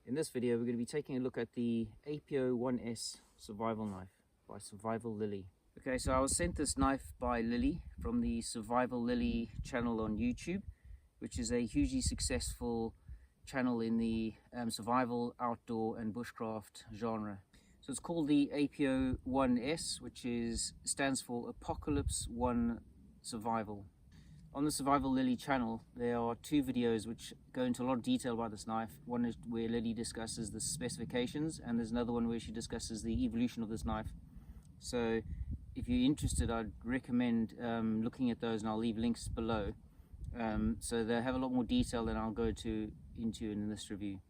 In this video, we're going to be taking a look at the APO-1S survival knife by Survival Lilly. Okay, so I was sent this knife by Lilly from the Survival Lilly channel on YouTube, which is a hugely successful channel in the survival, outdoor and bushcraft genre. So it's called the APO-1S, which stands for Apocalypse 1 Survival. On the Survival Lilly channel, there are two videos which go into a lot of detail about this knife. One is where Lilly discusses the specifications, and there's another one where she discusses the evolution of this knife. So if you're interested, I'd recommend looking at those, and I'll leave links below. So they have a lot more detail than I'll go into in this review.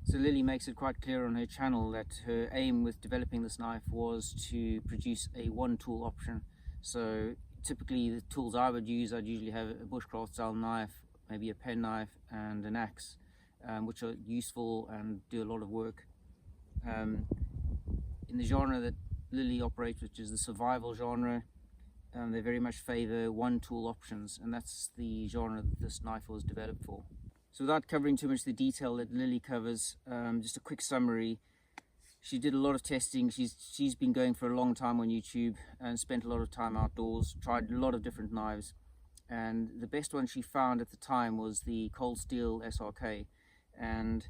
So Lilly makes it quite clear on her channel that her aim with developing this knife was to produce a one-tool option. So typically the tools I'd usually have a bushcraft style knife, maybe a pen knife and an axe, which are useful and do a lot of work. In the genre that Lilly operates, which is the survival genre, they very much favor one tool options, and that's the genre that this knife was developed for. So without covering too much of the detail that Lilly covers, just a quick summary. She did a lot of testing. She's been going for a long time on YouTube and spent a lot of time outdoors, tried a lot of different knives, and the best one she found at the time was the cold steel SRK, and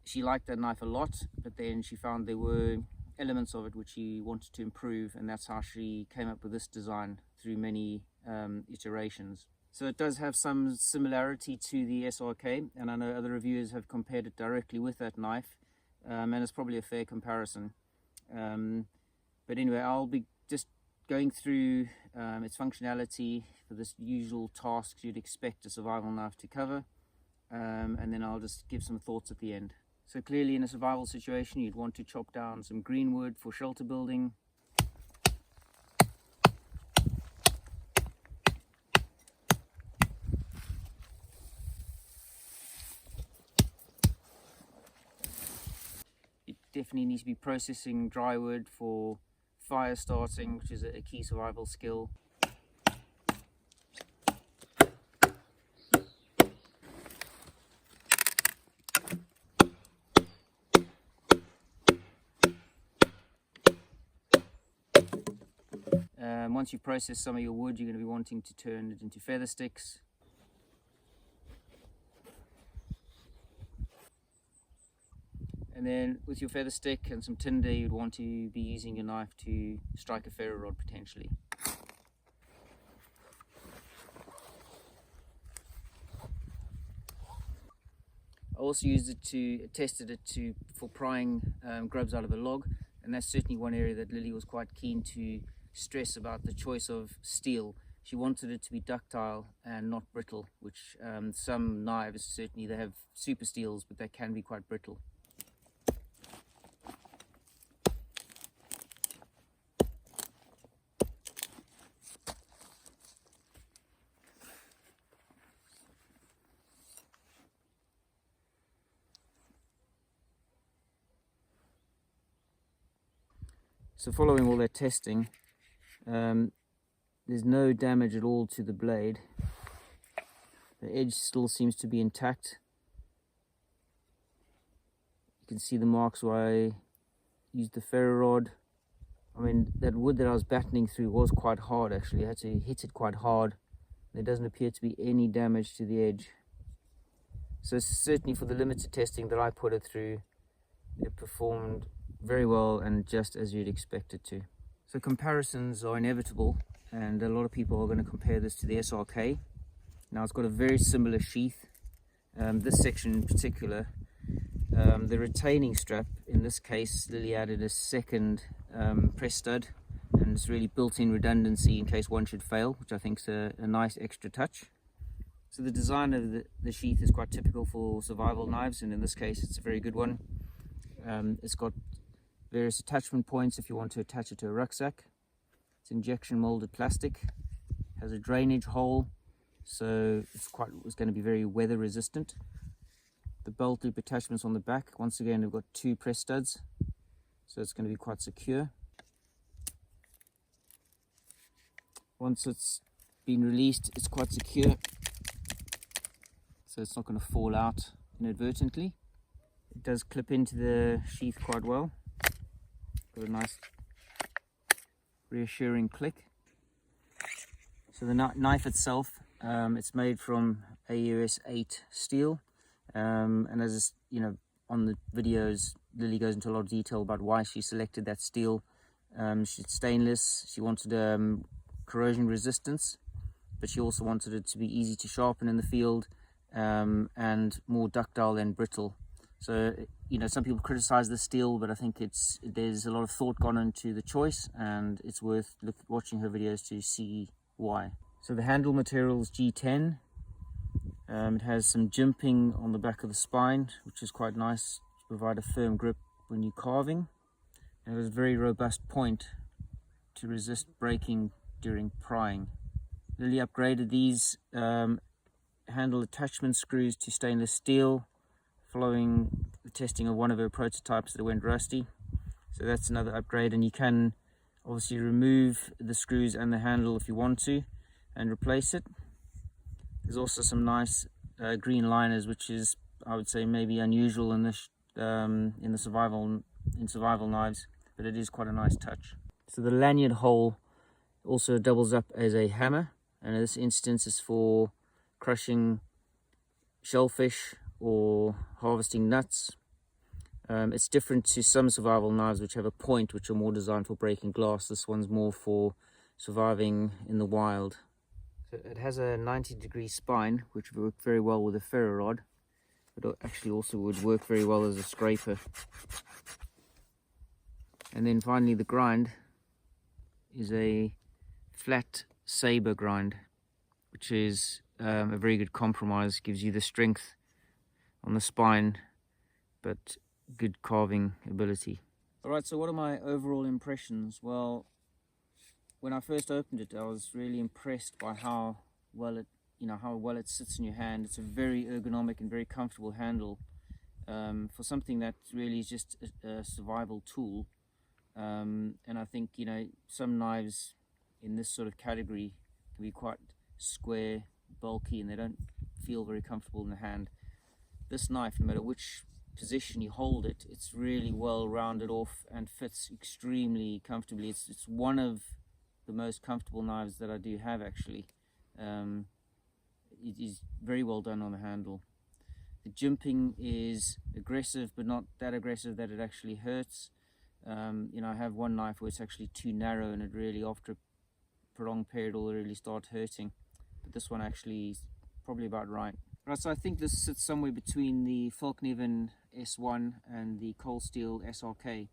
she liked that knife a lot, but then she found there were elements of it which she wanted to improve, and that's how she came up with this design through many iterations. So it does have some similarity to the SRK, and I know other reviewers have compared it directly with that knife. And it's probably a fair comparison. But anyway, I'll be just going through its functionality for this usual tasks you'd expect a survival knife to cover, and then I'll just give some thoughts at the end. So clearly in a survival situation, you'd want to chop down some green wood for shelter building. Definitely needs to be processing dry wood for fire starting, which is a key survival skill. Once you process some of your wood, you're going to be wanting to turn it into feather sticks. And then with your feather stick and some tinder, you'd want to be using your knife to strike a ferro rod potentially. I also tested it for prying grubs out of a log, and that's certainly one area that Lilly was quite keen to stress about the choice of steel. She wanted it to be ductile and not brittle, which some knives, certainly they have super steels, but they can be quite brittle. So following all that testing, there's no damage at all to the blade. The edge still seems to be intact. You can see the marks where I used the ferro rod. I mean, that wood that I was battening through was quite hard actually. I had to hit it quite hard. There doesn't appear to be any damage to the edge. So certainly for the limited testing that I put it through, it performed very well and just as you'd expect it to. So comparisons are inevitable, and a lot of people are going to compare this to the SRK. Now it's got a very similar sheath. This section in particular, the retaining strap, in this case Lilly added a second press stud, and it's really built-in redundancy in case one should fail, which I think is a nice extra touch. So the design of the sheath is quite typical for survival knives, and in this case it's a very good one. It's got various attachment points if you want to attach it to a rucksack. It's injection molded plastic, has a drainage hole, so it's going to be very weather resistant. The belt loop attachments on the back, once again we've got two press studs, so it's going to be quite secure. Once it's been released, it's quite secure, so it's not going to fall out inadvertently. It does clip into the sheath quite well. Got a nice reassuring click. So the knife itself, it's made from APO-1S steel, and as you know, on the videos, Lilly goes into a lot of detail about why she selected that steel. She's stainless. She wanted corrosion resistance, but she also wanted it to be easy to sharpen in the field, and more ductile than brittle. So, you know, some people criticize the steel, but I think there's a lot of thought gone into the choice, and it's worth watching her videos to see why. So the handle material is G10. It has some jimping on the back of the spine, which is quite nice to provide a firm grip when you're carving. It has a very robust point to resist breaking during prying. Lilly upgraded these handle attachment screws to stainless steel following the testing of one of her prototypes that went rusty. So that's another upgrade, and you can obviously remove the screws and the handle if you want to and replace it. There's also some nice green liners, which is, I would say, maybe unusual in the survival knives, but it is quite a nice touch. So the lanyard hole also doubles up as a hammer, and in this instance is for crushing shellfish or harvesting nuts. It's different to some survival knives which have a point, which are more designed for breaking glass. This one's more for surviving in the wild. So it has a 90-degree spine, which would work very well with a ferro rod, but actually also would work very well as a scraper. And then finally the grind is a flat saber grind, which is a very good compromise. Gives you the strength on the spine, but good carving ability. Alright, so what are my overall impressions? Well, when I first opened it, I was really impressed by how well it sits in your hand. It's a very ergonomic and very comfortable handle for something that really is just a survival tool. And I think, you know, some knives in this sort of category can be quite square, bulky, and they don't feel very comfortable in the hand. This knife, no matter which position you hold it, it's really well rounded off and fits extremely comfortably. It's one of the most comfortable knives that I do have, actually. It is very well done on the handle. The jimping is aggressive, but not that aggressive that it actually hurts. You know, I have one knife where it's actually too narrow, and it really, after a prolonged period, will really start hurting. But this one actually is probably about right. Right, so I think this sits somewhere between the Falkniven S1 and the Cold Steel SRK.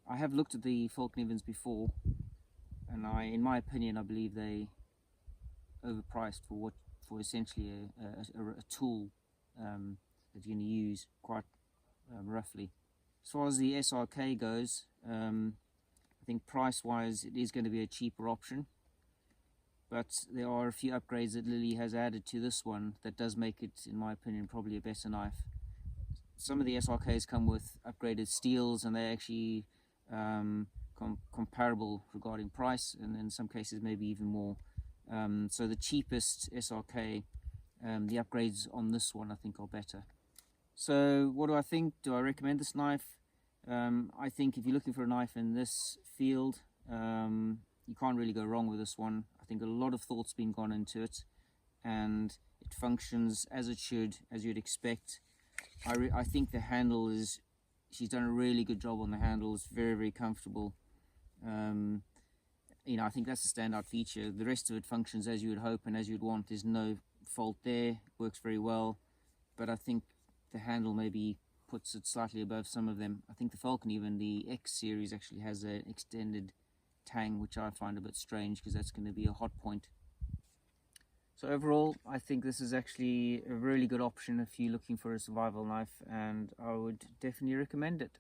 I have looked at the Falknivens before, and in my opinion, I believe they overpriced for essentially a tool that you're going to use quite roughly. As far as the SRK goes, I think price-wise it is going to be a cheaper option, but there are a few upgrades that Lilly has added to this one that does make it, in my opinion, probably a better knife. Some of the SRKs come with upgraded steels, and they're actually comparable regarding price, and in some cases maybe even more. So the cheapest SRK, the upgrades on this one I think are better. So what do I think? Do I recommend this knife? I think if you're looking for a knife in this field, you can't really go wrong with this one. I think a lot of thought's been gone into it, and it functions as it should, as you'd expect. I think the handle is, she's done a really good job on the handle. It's very, very comfortable. You know, I think that's the standout feature. The rest of it functions as you would hope and as you'd want. There's no fault there. It works very well. But I think the handle maybe puts it slightly above some of them. I think the Falcon, even the X series, actually has an extended tang, which I find a bit strange because that's going to be a hot point. So overall, I think this is actually a really good option if you're looking for a survival knife, and I would definitely recommend it.